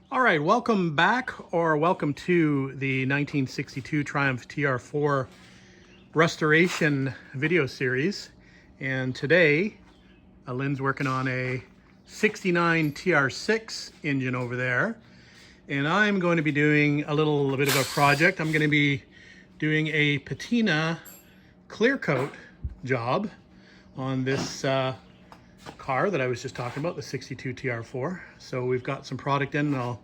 All right, welcome back, or welcome to the 1962 Triumph TR4 Restoration video series. And today, Elin's working on a 69 TR6 engine over there. And I'm going to be doing a bit of a project. I'm going to be doing a patina clear coat job on this car that I was just talking about, the 62 TR4. So we've got some product in, and I'll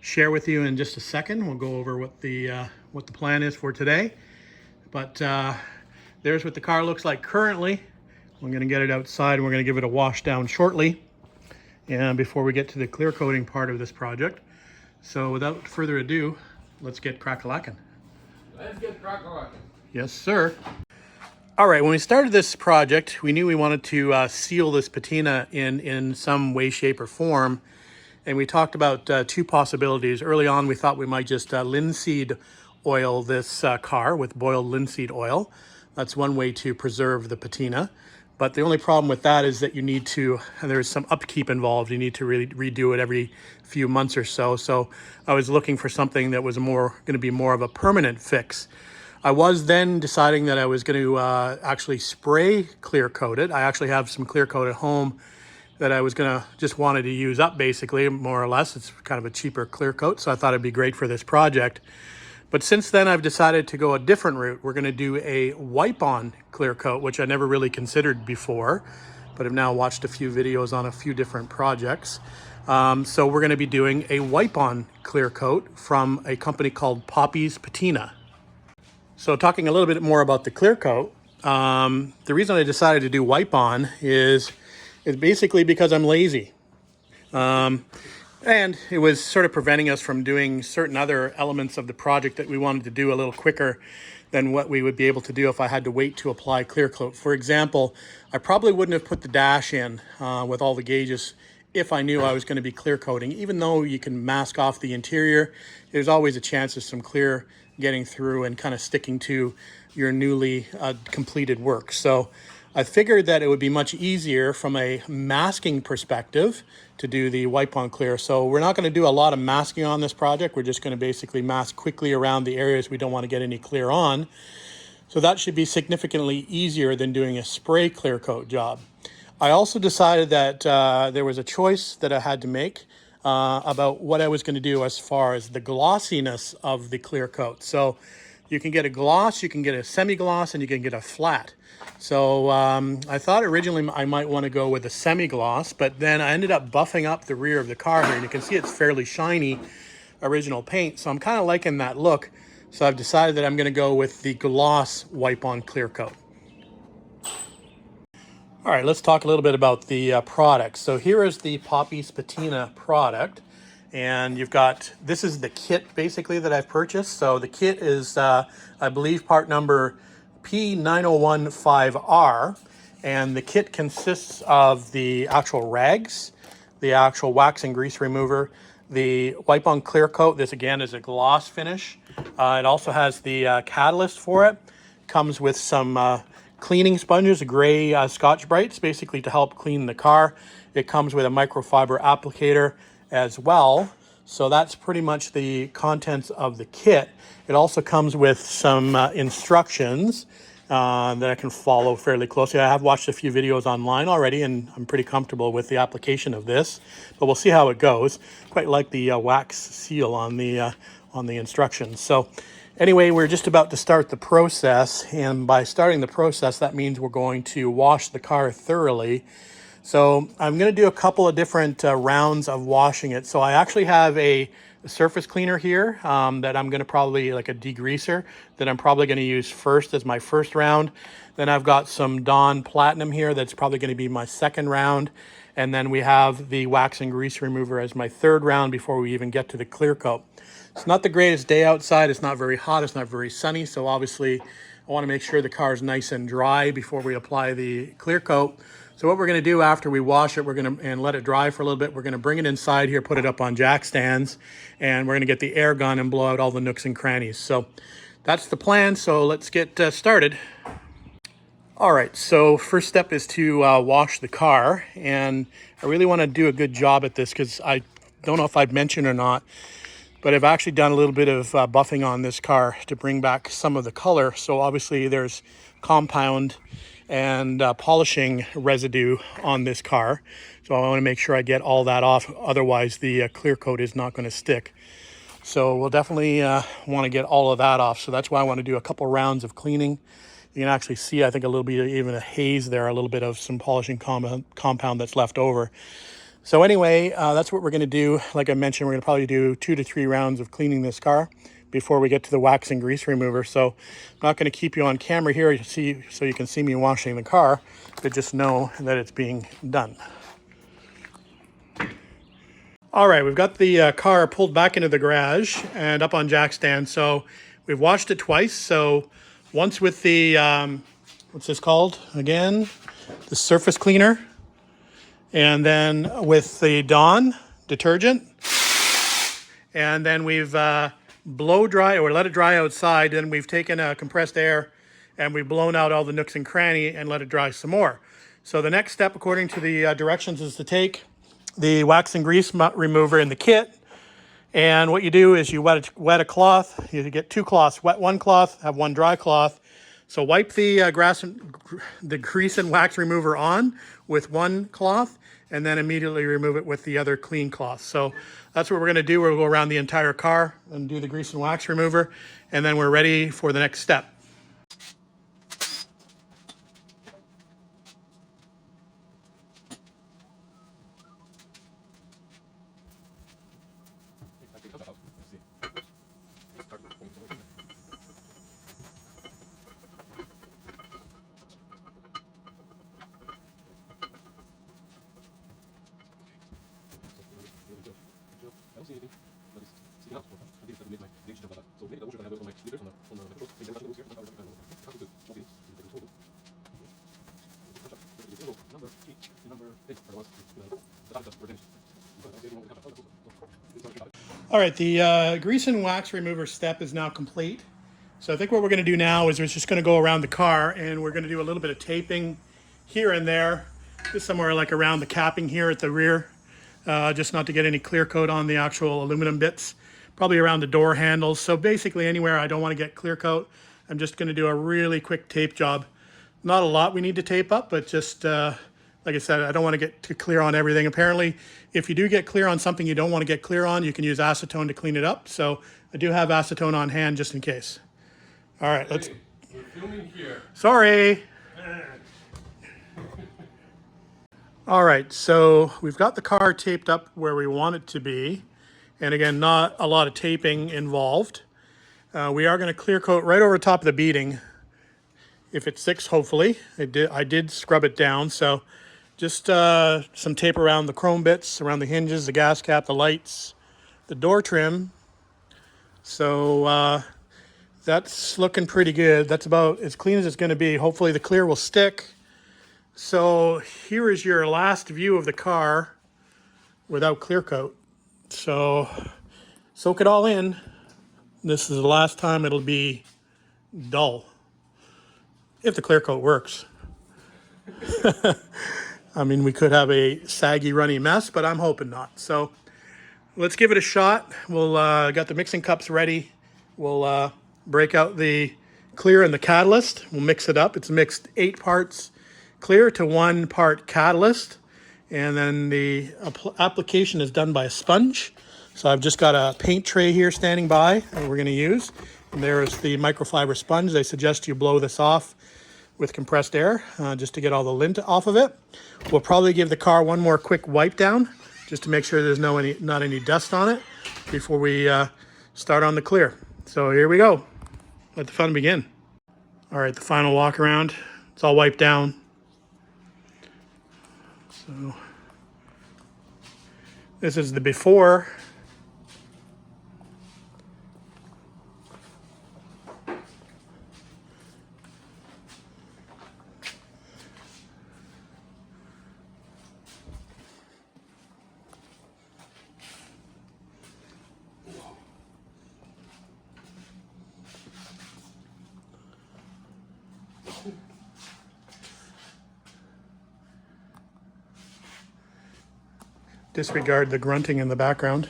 share with you in just a second. We'll go over what the plan is for today. But there's what the car looks like currently. I'm going to get it outside and we're going to give it a wash down shortly, and before we get to the clear coating part of this project. So without further ado, let's get crack-a-lackin'. Let's get crack-a-lackin'. Yes, sir. All right, when we started this project, we knew we wanted to seal this patina in some way, shape, or form. And we talked about two possibilities. Early on, we thought we might just linseed oil this car with boiled linseed oil. That's one way to preserve the patina. But the only problem with that is that you need to, there's some upkeep involved. You need to really redo it every few months or so. So I was looking for something that was going to be more of a permanent fix. I was then deciding that I was going to actually spray clear coat it. I actually have some clear coat at home that I was gonna wanted to use up, basically, more or less. It's kind of a cheaper clear coat, so I thought it'd be great for this project. But since then, I've decided to go a different route. We're gonna do a wipe-on clear coat, which I never really considered before, but I've now watched a few videos on a few different projects. So we're gonna be doing a wipe-on clear coat from a company called Patina. So talking a little bit more about the clear coat, the reason I decided to do wipe-on is basically because I'm lazy. And it was sort of preventing us from doing certain other elements of the project that we wanted to do a little quicker than what we would be able to do if I had to wait to apply clear coat. For example, I probably wouldn't have put the dash in with all the gauges if I knew I was going to be clear coating. Even though you can mask off the interior, there's always a chance of some clear getting through and kind of sticking to your newly completed work. So I figured that it would be much easier from a masking perspective to do the wipe-on clear. So we're not going to do a lot of masking on this project. We're just going to basically mask quickly around the areas we don't want to get any clear on. So that should be significantly easier than doing a spray clear coat job. I also decided that there was a choice that I had to make about what I was going to do as far as the glossiness of the clear coat. So you can get a gloss, you can get a semi-gloss, and you can get a flat. So I thought originally I might want to go with a semi-gloss, but then I ended up buffing up the rear of the car here, and you can see it's fairly shiny original paint. So I'm kind of liking that look. So I've decided that I'm going to go with the gloss wipe-on clear coat. All right, let's talk a little bit about the product. So here is the Patina product. And you've got, this is the kit basically that I've purchased. So the kit is, I believe, part number P9015R. And the kit consists of the actual rags, the actual wax and grease remover, the wipe-on clear coat. This again is a gloss finish. It also has the catalyst for it. Comes with some cleaning sponges, gray Scotch-Brites, basically to help clean the car. It comes with a microfiber applicator as well. So that's pretty much the contents of the kit. It also comes with some instructions that I can follow fairly closely. I have watched a few videos online already, and I'm pretty comfortable with the application of this, but we'll see how it goes. Quite like the wax seal on the instructions. So anyway, we're just about to start the process, and by starting the process, that means we're going to wash the car thoroughly. So I'm going to do a couple of different rounds of washing it. So I actually have a surface cleaner here that I'm going to probably, like a degreaser, that I'm probably going to use first as my first round. Then I've got some Dawn Platinum here that's probably going to be my second round. And then we have the wax and grease remover as my third round before we even get to the clear coat. It's not the greatest day outside. It's not very hot. It's not very sunny. So obviously I want to make sure the car is nice and dry before we apply the clear coat. So what we're going to do after we wash it, and let it dry for a little bit, we're going to bring it inside here, put it up on jack stands, and we're going to get the air gun and blow out all the nooks and crannies. So that's the plan. So let's get started. All right, so first step is to wash the car, and I really want to do a good job at this because I don't know if I've mentioned or not, but I've actually done a little bit of buffing on this car to bring back some of the color. So obviously there's compound and polishing residue on this car. So I want to make sure I get all that off. Otherwise the clear coat is not going to stick. So we'll definitely want to get all of that off. So that's why I want to do a couple rounds of cleaning. You can actually see, I think, a little bit, even a haze there, a little bit of some polishing compound that's left over. So anyway, that's what we're going to do. Like I mentioned, we're going to probably do 2 to 3 rounds of cleaning this car before we get to the wax and grease remover. So I'm not going to keep you on camera here so you can see me washing the car, but just know that it's being done. All right, we've got the car pulled back into the garage and up on jack stand. So we've washed it twice. So once with the, what's this called again? The surface cleaner. And then with the Dawn detergent. And then we've blow dry, or let it dry outside. Then we've taken compressed air and we've blown out all the nooks and cranny and let it dry some more. So the next step, according to the directions, is to take the wax and grease remover in the kit. And what you do is you wet a cloth. You get 2 cloths, wet one cloth, have one dry cloth. So wipe the grease and wax remover on with one cloth and then immediately remove it with the other clean cloth. So that's what we're gonna do. We'll go around the entire car and do the grease and wax remover, and then we're ready for the next step. All right, the grease and wax remover step is now complete. So I think what we're going to do now is we're just going to go around the car and we're going to do a little bit of taping here and there, just somewhere like around the capping here at the rear, just not to get any clear coat on the actual aluminum bits, probably around the door handles. So basically anywhere I don't want to get clear coat, I'm just going to do a really quick tape job. Not a lot we need to tape up, but just like I said, I don't want to get too clear on everything. Apparently, if you do get clear on something you don't want to get clear on, you can use acetone to clean it up. So I do have acetone on hand just in case. All right, let's. We're filming here. Sorry. All right, so we've got the car taped up where we want it to be. And again, not a lot of taping involved. We are going to clear coat right over top of the beading. If it sticks, hopefully. I did scrub it down, so just some tape around the chrome bits, around the hinges, the gas cap, the lights, the door trim. So that's looking pretty good. That's about as clean as it's going to be. Hopefully the clear will stick. So here is your last view of the car without clear coat. So soak it all in. This is the last time it'll be dull. If the clear coat works. I mean, we could have a saggy, runny mess, but I'm hoping not. So let's give it a shot. We'll got the mixing cups ready. We'll break out the clear and the catalyst. We'll mix it up. It's mixed 8 parts clear to 1 part catalyst. And then the application is done by a sponge. So I've just got a paint tray here standing by that we're going to use. And there's the microfiber sponge. They suggest you blow this off with compressed air just to get all the lint off of it. We'll probably give the car one more quick wipe down just to make sure there's not any dust on it before we start on the clear. So here we go. Let the fun begin. All right, the final walk around. It's all wiped down. So this is the before. disregard the grunting in the background.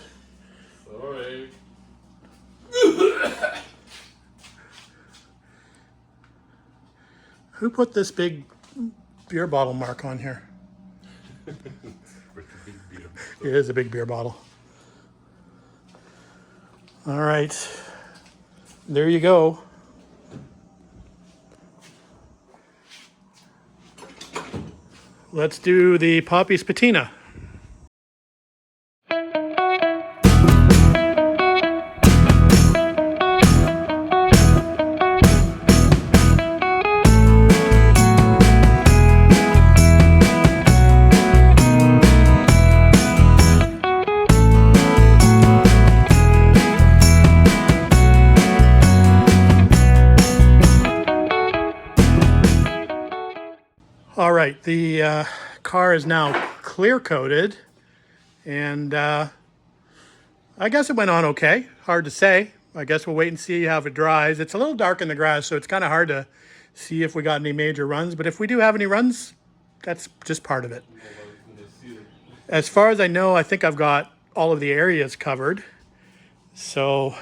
Sorry. Who put this big beer bottle mark on here? It is a big beer bottle. All right, there you go. Let's do the Poppy's Patina. All right, the car is now clear coated, and I guess it went on okay. Hard to say. I guess we'll wait and see how it dries. It's a little dark in the grass, so it's kind of hard to see if we got any major runs. But if we do have any runs, that's just part of it. As far as I know, I think I've got all of the areas covered. So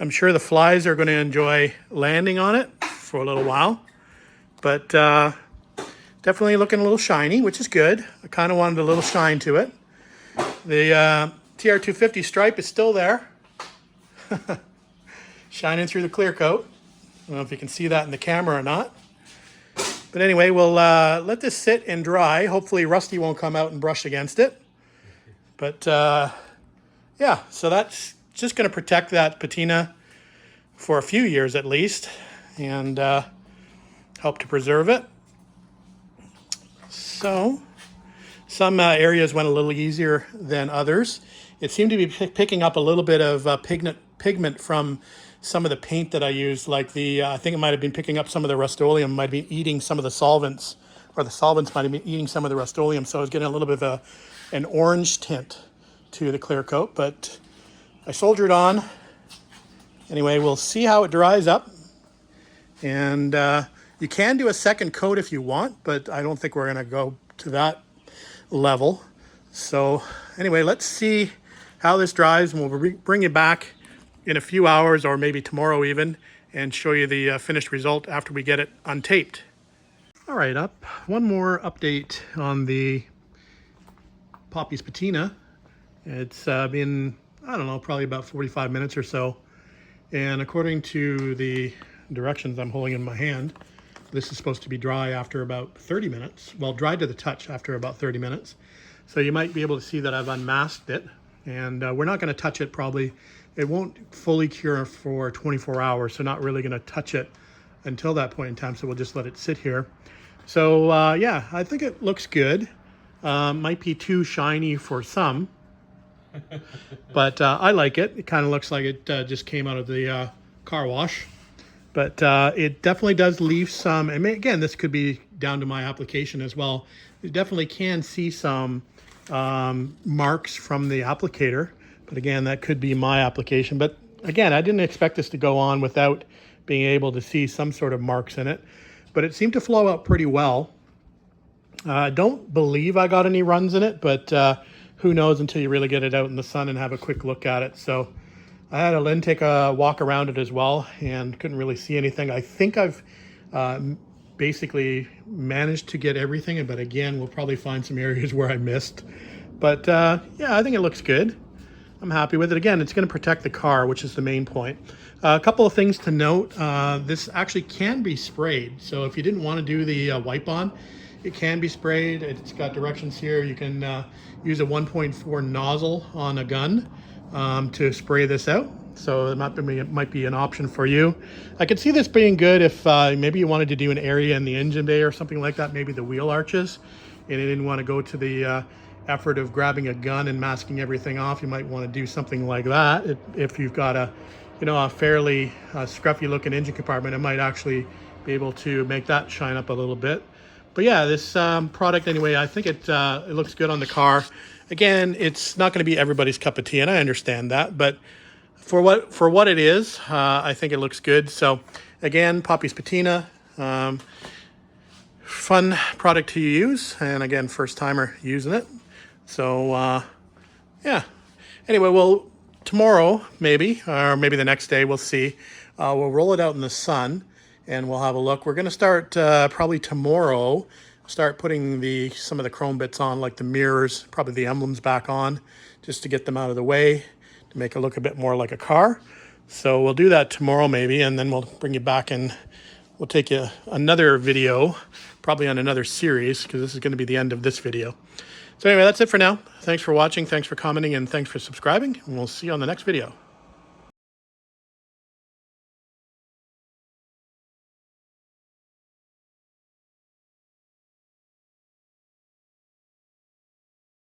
I'm sure the flies are going to enjoy landing on it for a little while. But definitely looking a little shiny, which is good. I kind of wanted a little shine to it. The TR250 stripe is still there. Shining through the clear coat. I don't know if you can see that in the camera or not. But anyway, we'll let this sit and dry. Hopefully Rusty won't come out and brush against it. But yeah, so that's just going to protect that patina for a few years at least, and help to preserve it. So some areas went a little easier than others. It seemed to be picking up a little bit of pigment from some of the paint that I used, like the, I think it might have been picking up some of the Rust-Oleum, might have been eating some of the solvents, or the solvents might have been eating some of the Rust-Oleum, so I was getting a little bit of an orange tint to the clear coat, but I soldiered on. Anyway, we'll see how it dries up, and you can do a second coat if you want, but I don't think we're going to go to that level. So anyway, let's see how this dries, and we'll bring you back in a few hours, or maybe tomorrow even, and show you the finished result after we get it untaped. All right, up one more update on the Poppy's Patina. It's been, I don't know, probably about 45 minutes or so. And according to the directions I'm holding in my hand, this is supposed to be dry after about 30 minutes. Well, dry to the touch after about 30 minutes. So you might be able to see that I've unmasked it, and we're not going to touch it probably. It won't fully cure for 24 hours, so not really going to touch it until that point in time. So we'll just let it sit here. So yeah, I think it looks good. Might be too shiny for some, but I like it. It kind of looks like it just came out of the car wash. But it definitely does leave some, and again, this could be down to my application as well. You definitely can see some marks from the applicator. But again, that could be my application. But again, I didn't expect this to go on without being able to see some sort of marks in it. But it seemed to flow out pretty well. I don't believe I got any runs in it, but who knows until you really get it out in the sun and have a quick look at it. So I had Elin take a walk around it as well and couldn't really see anything. I think I've basically managed to get everything, but again, we'll probably find some areas where I missed. But yeah, I think it looks good. I'm happy with it. Again, it's going to protect the car, which is the main point. A couple of things to note. This actually can be sprayed. So if you didn't want to do the wipe on, it can be sprayed. It's got directions here. You can use a 1.4 nozzle on a gun to spray this out. So it might be an option for you. I could see this being good if maybe you wanted to do an area in the engine bay or something like that, maybe the wheel arches, and you didn't want to go to the effort of grabbing a gun and masking everything off. You might want to do something like that. If you've got a fairly scruffy looking engine compartment, it might actually be able to make that shine up a little bit. But yeah, this product anyway, I think it looks good on the car. Again, it's not going to be everybody's cup of tea, and I understand that, but for what it is, I think it looks good. So again, Poppy's Patina, fun product to use, and again, first timer using it. So Yeah. Anyway, well, tomorrow maybe, or maybe the next day, we'll see. We'll roll it out in the sun, and we'll have a look. We're going to start probably tomorrow. Start putting some of the chrome bits on, like the mirrors, probably the emblems back on, just to get them out of the way, to make it look a bit more like a car. So we'll do that tomorrow maybe, and then we'll bring you back and we'll take you another video, probably on another series, because this is going to be the end of this video. So anyway, that's it for now. Thanks for watching, thanks for commenting, and thanks for subscribing, and we'll see you on the next video.